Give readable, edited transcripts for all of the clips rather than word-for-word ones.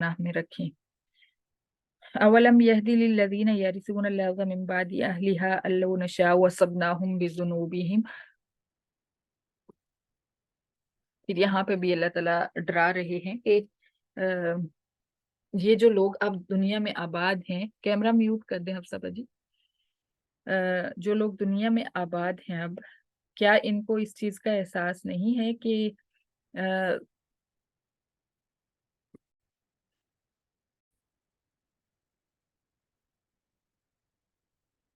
पनाह में रखें। अवलम यहदी लिल्लज़ीना यरिसून अल-अर्ज़ मिन बादि अहलिहा अल्लौ नशाअ वअसबनाहुम बिज़ुनूबिहिम। फिर यहाँ पे भी अल्लाह ताला डरा रहे हैं कि ये जो लोग अब दुनिया में आबाद हैं, कैमरा म्यूट कर दें हफ्सा जी। जो लोग दुनिया में आबाद हैं अब, क्या इनको इस चीज का एहसास नहीं है अ,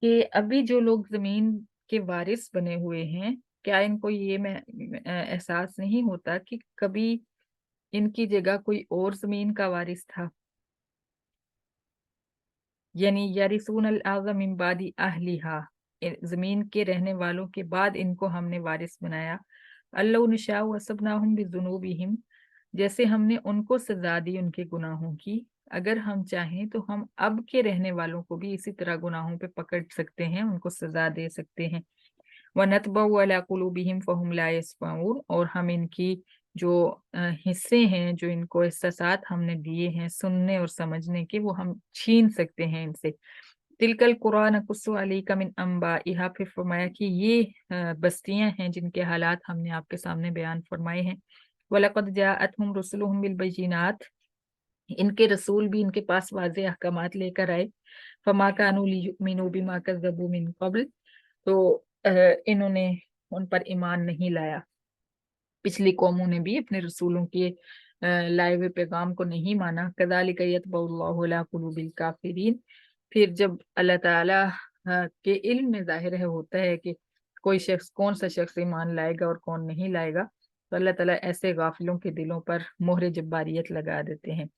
कि अभी जो लोग जमीन के वारिस बने हुए हैं, क्या इनको ये एहसास नहीं होता कि कभी इनकी जगह कोई और जमीन का वारिस था। यानी यारिसून अल अर्ज़ मिन बादी अहलिहा, जमीन के रहने वालों के बाद इनको हमने वारिस बनाया। अल्लाह नशाअ वअसबनाहुम बिज़ुनूबिहिम, जैसे हमने उनको सजा दी उनके गुनाहों की, अगर हम चाहें तो हम अब के रहने वालों को भी इसी तरह गुनाहों पे पकड़ सकते हैं, उनको सजा दे सकते हैं। वनतबउ अला कुलूबिहिम फहुम ला यस्मऊन, और हम इनकी जो हिस्से हैं, जो इनको एहसासात हमने दिए हैं सुनने और समझने के, वो हम छीन सकते हैं इनसे। तिलकल कुरान कुस्सु अलैका मिन अंबाइहा, फिर फरमाया कि ये बस्तियां हैं जिनके हालात हमने आपके सामने बयान फरमाए हैं। वलक़द जाअतहुम रुसुलुहुम बिल बैयिनात, इनके रसूल भी इनके पास वाज़ेह अहकामात लेकर आए। फमा कानू लियुमिनू बिमा कज़्ज़बू मिन क़ब्ल, तो इन्होंने उन पर ईमान नहीं लाया। पिछली कौमों ने भी अपने रसूलों के लाए हुए पैगाम को नहीं माना। कज़ालिका यतबउल्लाहु अला कुलूबिल काफिरीन, फिर जब अल्लाह ताला के इल्म में जाहिर है होता है कि कोई शख्स, कौन सा शख्स ईमान लाएगा और कौन नहीं लाएगा, तो अल्लाह ताला ऐसे गाफिलों के दिलों पर मोहरे जब्बारियत लगा देते हैं।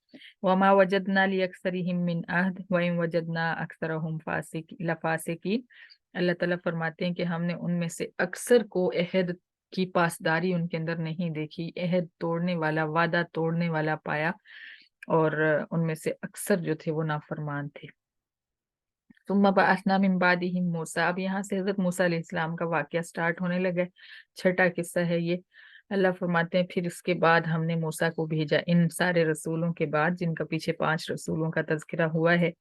वमा वजदना लि अक्सरिहिम मिन अहद व इन वजदना अक्सरहुम फासिकीन, अल्लाह ताला फरमाते हैं कि हमने उनमें से अक्सर को अहद की पासदारी उनके अंदर नहीं देखी, अहद तोड़ने वाला, वादा तोड़ने वाला पाया, और उनमें से अक्सर जो थे वो नाफरमान थे। सुम्मा बअसना मिन बादिहिम मूसा, अब यहाँ से हजरत मूसा अलैहिस्सलाम का वाकया स्टार्ट होने लगा है। छठा किस्सा है ये। अल्लाह फरमाते हैं फिर इसके बाद हमने मूसा को भेजा, इन सारे रसूलों के बाद, जिनका पीछे 5 रसूलों का तज़किरा हुआ है,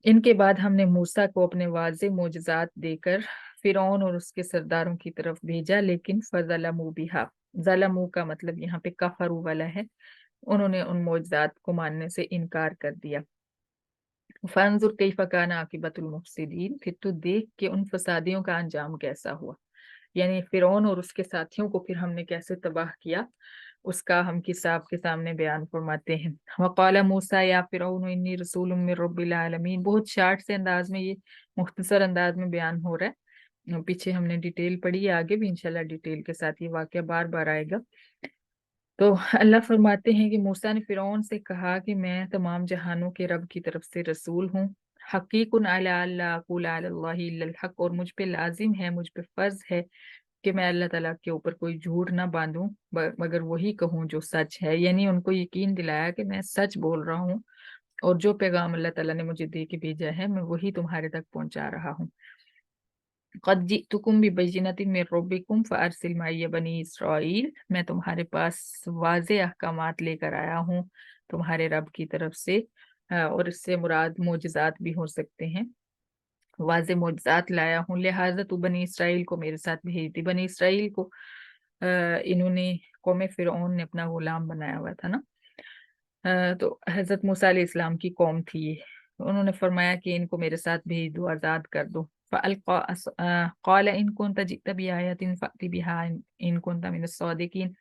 इनके बाद हमने मूसा को अपने वाज़े मोजज़ात देकर फिरौन और उसके सरदारों की तरफ भेजा। लेकिन फज़लमू बिहा, ज़लमू का मतलब यहाँ पे कफरू वाला है, उन्होंने उन मोजज़ात को मानने से इनकार कर दिया। फंजुर कैफ़ कान आकिबतुल मुफसिदीन, फिर तो देख के उन फसादियों का अंजाम कैसा हुआ, यानी फिरौन और उसके साथियों को फिर हमने कैसे तबाह किया, उसका हम किस्सा आपके सामने बयान फरमाते हैं। वक़ाल मूसा या फिरौन इन्नी रसूलुम मिर रब्बिल आलमीन, बहुत शार्ट से अंदाज में, ये मुख्तसर अंदाज में बयान हो रहा है। पीछे हमने डिटेल पढ़ी है, आगे भी इंशाल्लाह डिटेल के साथ ये वाकया बार बार आएगा। तो अल्लाह फरमाते हैं कि मूसा ने फिरौन से कहा कि मैं तमाम जहानों के रब की तरफ से रसूल हूँ। हकीकुन अला अल्ला अक़ूला अलल्लाहि इल्लल हक़, और मुझ पे लाजिम है, मुझ पे फर्ज है कि मैं अल्लाह ताला के ऊपर कोई झूठ ना बांधूं, मगर वही कहूँ जो सच है। यानी उनको यकीन दिलाया कि मैं सच बोल रहा हूँ, और जो पैगाम अल्लाह ताला ने मुझे दे के भेजा है, मैं वही तुम्हारे तक पहुंचा रहा हूँ। क़द जिअतुकुम बिबय्यिनतिन मिर रब्बिकुम फ़अरसिल मइय बनी इसराईल, मैं तुम्हारे पास वाज़े अहकामात लेकर आया हूँ तुम्हारे रब की तरफ से, और इससे मुराद मोजज़ात भी हो सकते हैं। वाज़े मोजज़ात लाया हूँ, लिहाजा तू बनी इसराइल को मेरे साथ भेज दी। बनी इसराइल को इन्होंने, कौम फिरौन ने अपना गुलाम बनाया हुआ था ना। तो हज़रत मूसा अलैहिस्सलाम की कौम थी ये, उन्होंने फरमाया कि इनको मेरे साथ भेज दो, आज़ाद कर दो। क़ाल इन कुन्त जि'त बिआयतिन फ़अति बिहा इन कुन्त मिनस सादिकीन,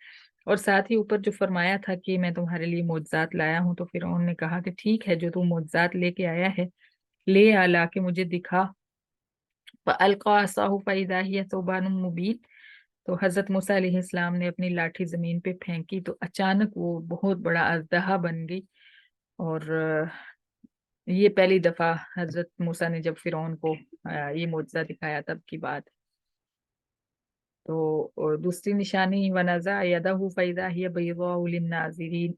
और साथ ही ऊपर जो फरमाया था कि मैं तुम्हारे लिए मोजज़ात लाया हूँ, तो फिरौन ने कहा कि ठीक है, जो तू मोजज़ात लेके आया है ले आ, ला के मुझे दिखा। फ़अल्क़ा असाहु फ़इज़ा हिय सुबानुम मुबीन, तो हज़रत मूसा अलैहिस्सलाम ने अपनी लाठी जमीन पे फेंकी, तो अचानक वो बहुत बड़ा अजदहा बन गई। और ये पहली दफा हज़रत मूसा ने जब फिरौन को ये मोजज़ा दिखाया तब की बात। तो और दूसरी निशानी, वनज़ा यदहु फ़इज़ा हिय बैज़ाउ लिन्नाज़िरीन,